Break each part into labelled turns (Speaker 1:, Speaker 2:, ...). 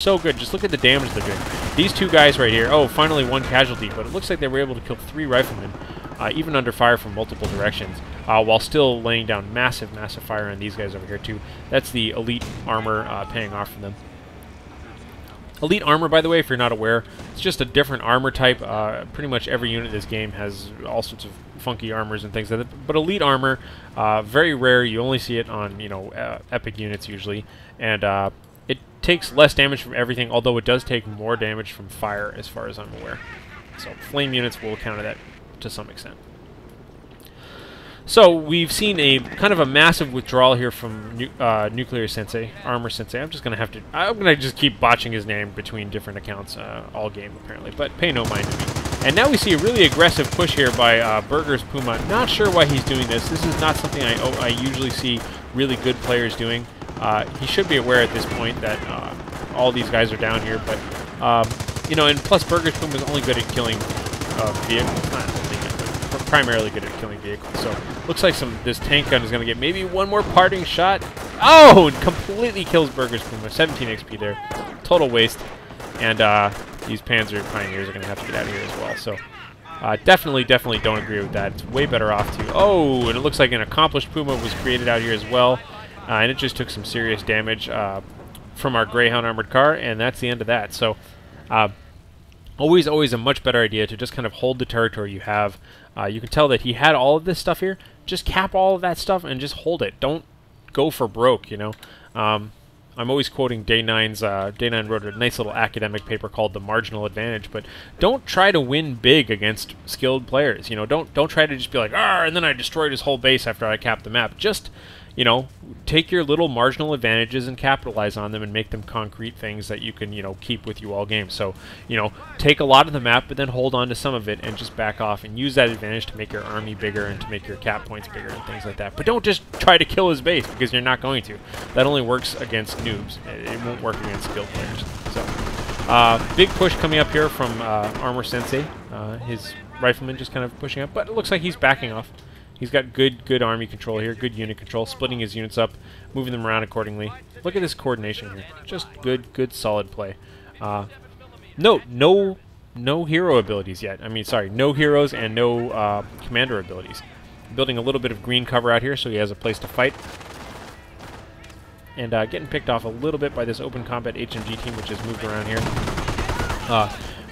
Speaker 1: So good. Just look at the damage they're doing. These two guys right here. Oh, finally one casualty, but it looks like they were able to kill 3 riflemen, even under fire from multiple directions, while still laying down massive, massive fire on these guys over here too. That's the elite armor paying off for them. Elite armor, by the way, if you're not aware, it's just a different armor type. Pretty much every unit in this game has all sorts of funky armors and things like that. But elite armor, very rare. You only see it on, you know, epic units usually, and it takes less damage from everything, although it does take more damage from fire, as far as I'm aware. So flame units will counter that to some extent. So we've seen a kind of a massive withdrawal here from NuclearSensei, ArmorSensei. I'm gonna just keep botching his name between different accounts all game apparently, but pay no mind to me. And now we see a really aggressive push here by Burger's Puma. Not sure why he's doing this. This is not something I usually see really good players doing. He should be aware at this point that all these guys are down here, but you know, and plus Burger's Puma is only good at killing vehicles. Not only good, but primarily good at killing vehicles. So looks like this tank gun is going to get maybe one more parting shot. Oh, completely kills Burger's Puma. 17 XP there. Total waste. And these Panzer Pioneers are going to have to get out of here as well. So definitely don't agree with that. It's way better off to... Oh, and it looks like an accomplished Puma was created out here as well. And it just took some serious damage from our Greyhound armored car, and that's the end of that. So always a much better idea to just kind of hold the territory you have. You can tell that he had all of this stuff here. Just cap all of that stuff and just hold it. Don't go for broke, you know. I'm always quoting Day 9's, Day 9 wrote a nice little academic paper called The Marginal Advantage, but don't try to win big against skilled players. You know, don't try to just be like, "Ah," and then I destroyed his whole base after I capped the map. Just, you know, take your little marginal advantages and capitalize on them and make them concrete things that you can, you know, keep with you all game. So, you know, take a lot of the map, but then hold on to some of it and just back off and use that advantage to make your army bigger and to make your cap points bigger and things like that. But don't just try to kill his base, because you're not going to. That only works against noobs. It won't work against skilled players. So, big push coming up here from ArmorSensei. His rifleman just kind of pushing up, but it looks like he's backing off. He's got good army control here, good unit control, splitting his units up, moving them around accordingly. Look at this coordination here. Just good solid play. No hero abilities yet. I mean, sorry, no heroes and no commander abilities. Building a little bit of green cover out here so he has a place to fight. And getting picked off a little bit by this open combat HMG team, which has moved around here.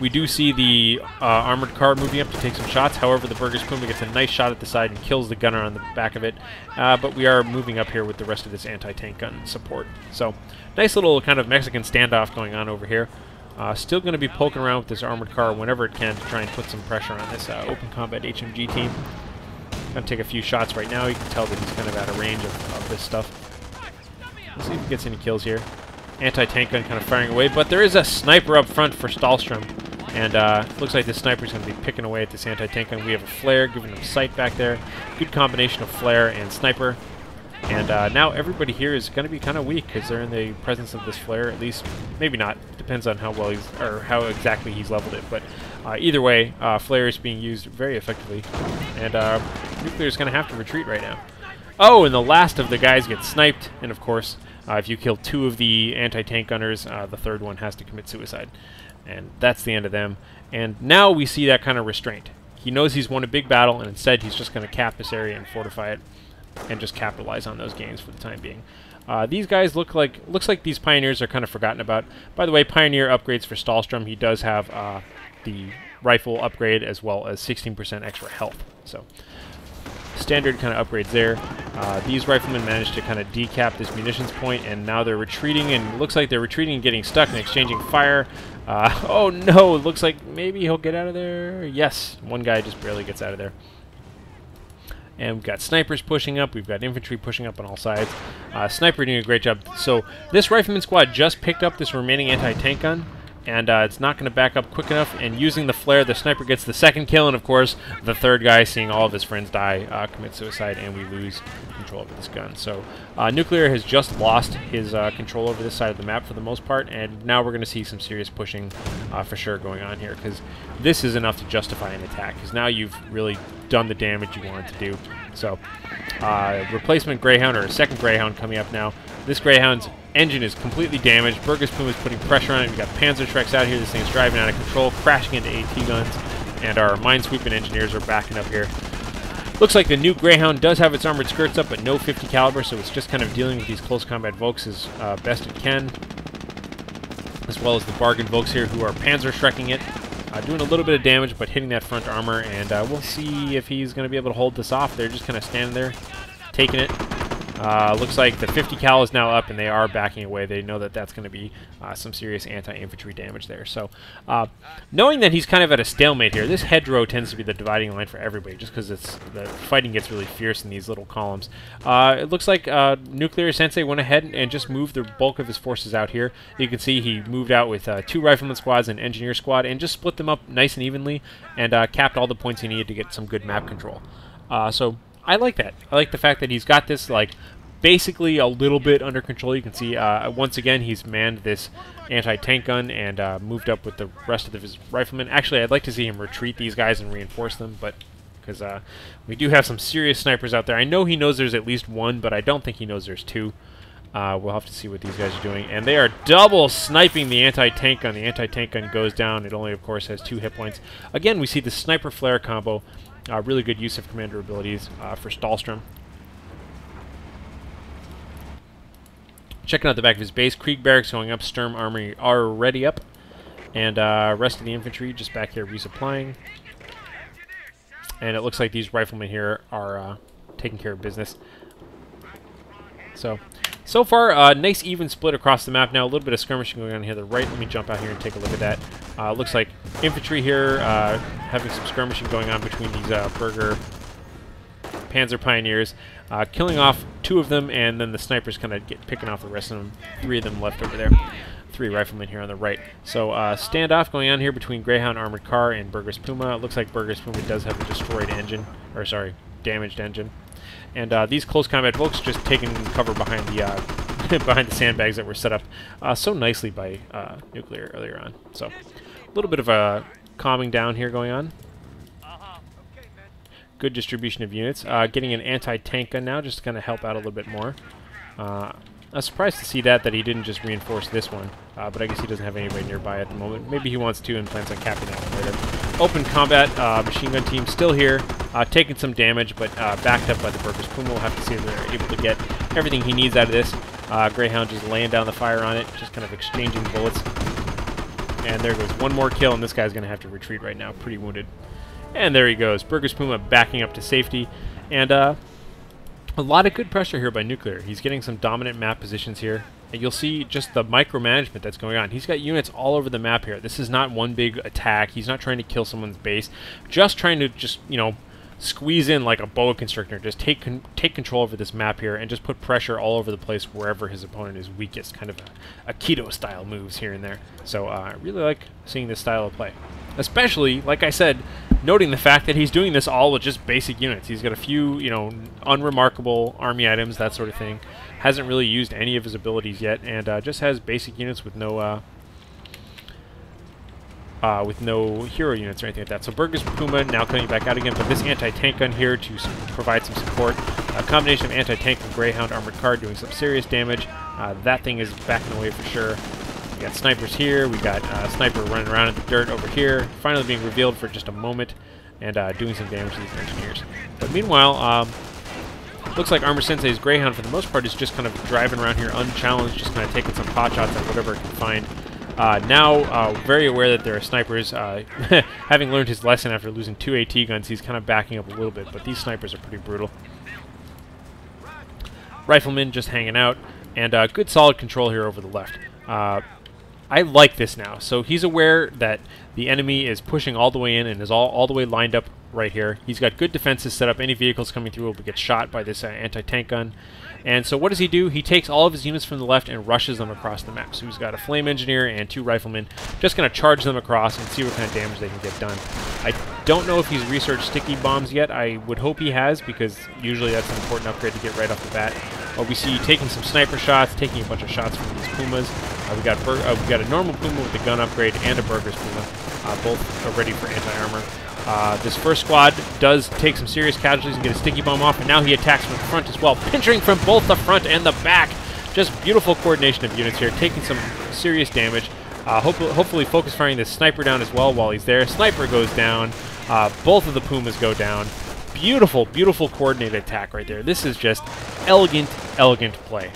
Speaker 1: We do see the armored car moving up to take some shots. However, the Burger's Puma gets a nice shot at the side and kills the gunner on the back of it. But we are moving up here with the rest of this anti-tank gun support. So, nice little kind of Mexican standoff going on over here. Still going to be poking around with this armored car whenever it can to try and put some pressure on this open combat HMG team. Going to take a few shots right now. You can tell that he's kind of out of range of this stuff. Let's see if he gets any kills here. Anti-tank gun kind of firing away, but there is a sniper up front for Stahlstrom. And looks like this sniper's going to be picking away at this anti-tank gun. We have a flare giving him sight back there. Good combination of flare and sniper. And now everybody here is going to be kind of weak because they're in the presence of this flare. At least, maybe not. Depends on how well he's, or how exactly he's leveled it. But either way, flare is being used very effectively. And Nuclear is going to have to retreat right now. Oh, and the last of the guys gets sniped. And of course, if you kill 2 of the anti-tank gunners, the third one has to commit suicide. And that's the end of them. And now we see that kind of restraint. He knows he's won a big battle, and instead he's just going to cap this area and fortify it, and just capitalize on those gains for the time being. These guys looks like these Pioneers are kind of forgotten about. By the way, Pioneer upgrades for Stahlstrom. He does have the rifle upgrade as well as 16% extra health. So standard kind of upgrades there. These riflemen managed to kind of decap this munitions point, and now they're retreating, and it looks like they're retreating and getting stuck and exchanging fire. Oh no, it looks like maybe he'll get out of there. Yes, one guy just barely gets out of there. And we've got snipers pushing up, we've got infantry pushing up on all sides. Sniper doing a great job. So this rifleman squad just picked up this remaining anti-tank gun, and it's not going to back up quick enough, and using the flare, the sniper gets the second kill, and of course, the third guy, seeing all of his friends die, commits suicide, and we lose control over this gun. So, Nuclear has just lost his control over this side of the map for the most part, and now we're going to see some serious pushing for sure going on here, because this is enough to justify an attack, because now you've really done the damage you wanted to do. So, replacement Greyhound, or a second Greyhound coming up now. This Greyhound's Engine is completely damaged. Burgess Puma is putting pressure on it. We've got Panzerschrecks out here. This thing's driving out of control, crashing into AT guns. And our minesweeping engineers are backing up here. Looks like the new Greyhound does have its armored skirts up, but no 50 caliber, so it's just kind of dealing with these close combat Volks as best it can. As well as the bargain Volks here who are Panzerschrecking it. Doing a little bit of damage, but hitting that front armor, and we'll see if he's going to be able to hold this off. They're just kind of standing there, taking it. Looks like the 50 cal is now up, and they are backing away. They know that that's going to be some serious anti-infantry damage there. So, knowing that he's kind of at a stalemate here, this hedgerow tends to be the dividing line for everybody, just because the fighting gets really fierce in these little columns. It looks like NuclearSensei went ahead and just moved the bulk of his forces out here. You can see he moved out with 2 rifleman squads and engineer squad, and just split them up nice and evenly, and capped all the points he needed to get some good map control. So I like that. I like the fact that he's got this, like, basically a little bit under control. You can see, once again, he's manned this anti-tank gun and moved up with the rest of his riflemen. Actually, I'd like to see him retreat these guys and reinforce them, but because we do have some serious snipers out there. I know he knows there's at least 1, but I don't think he knows there's 2. We'll have to see what these guys are doing. And they are double sniping the anti-tank gun. The anti-tank gun goes down. It only, of course, has 2 hit points. Again, we see the sniper flare combo. Really good use of commander abilities for Stahlstrom. Checking out the back of his base. Krieg barracks going up. Sturm armory already up. And rest of the infantry just back here resupplying. And it looks like these riflemen here are taking care of business. So far, nice even split across the map now. A little bit of skirmishing going on here to the right. Let me jump out here and take a look at that. Looks like infantry here having some skirmishing going on between these Berger Panzer Pioneers. Killing off 2 of them, and then the snipers kind of picking off the rest of them. 3 of them left over there. 3 riflemen here on the right. So standoff going on here between Greyhound Armored Car and Burgess Puma. It looks like Burgess Puma does have a destroyed engine, or sorry, damaged engine. And these close combat folks just taking cover behind the behind the sandbags that were set up so nicely by Nuclear earlier on. So a little bit of a calming down here going on. Good distribution of units. Getting an anti-tank gun now just to kind of help out a little bit more. I was surprised to see that he didn't just reinforce this one, but I guess he doesn't have anybody nearby at the moment. Maybe he wants to and plans on capping that one later. Open combat, machine gun team still here, taking some damage, but backed up by the Burgess Puma. We'll have to see if they're able to get everything he needs out of this. Greyhound just laying down the fire on it, just kind of exchanging bullets. And there goes one more kill, and this guy's going to have to retreat right now, pretty wounded. And there he goes, Burgess Puma backing up to safety. And a lot of good pressure here by Nuclear. He's getting some dominant map positions here. And you'll see just the micromanagement that's going on. He's got units all over the map here. This is not one big attack. He's not trying to kill someone's base. Just trying to you know, squeeze in like a boa constrictor. Just take control over this map here and just put pressure all over the place wherever his opponent is weakest. Kind of a Keto style moves here and there. So I really like seeing this style of play. Especially, like I said, noting the fact that he's doing this all with just basic units. He's got a few, you know, unremarkable army items, that sort of thing. Hasn't really used any of his abilities yet, and just has basic units with no hero units or anything like that. So Burgess Puma now coming back out again, but this anti-tank gun here to provide some support. A combination of anti-tank and Greyhound Armored Car doing some serious damage. That thing is backing away for sure. We got snipers here. We got sniper running around in the dirt over here. Finally being revealed for just a moment and doing some damage to these engineers. But meanwhile, looks like ArmorSensei's Greyhound for the most part is just kind of driving around here unchallenged, just kind of taking some pot shots at whatever it can find. Now, very aware that there are snipers. Having learned his lesson after losing 2 AT guns, he's kind of backing up a little bit, but these snipers are pretty brutal. Riflemen just hanging out, and good solid control here over the left. I like this now. So he's aware that the enemy is pushing all the way in and is all the way lined up right here. He's got good defenses set up. Any vehicles coming through will get shot by this anti-tank gun. And so what does he do? He takes all of his units from the left and rushes them across the map. So he's got a flame engineer and 2 riflemen. Just going to charge them across and see what kind of damage they can get done. I don't know if he's researched sticky bombs yet. I would hope he has, because usually that's an important upgrade to get right off the bat. We see taking some sniper shots, taking a bunch of shots from these Pumas. We got a normal Puma with a gun upgrade and a Burgess Puma. Both are ready for anti-armor. This first squad does take some serious casualties and get a sticky bomb off, and now he attacks from the front as well, pinching from both the front and the back. Just beautiful coordination of units here, taking some serious damage. Hopefully focus firing this sniper down as well while he's there. Sniper goes down. Both of the Pumas go down. Beautiful, beautiful coordinated attack right there. This is just elegant, elegant play.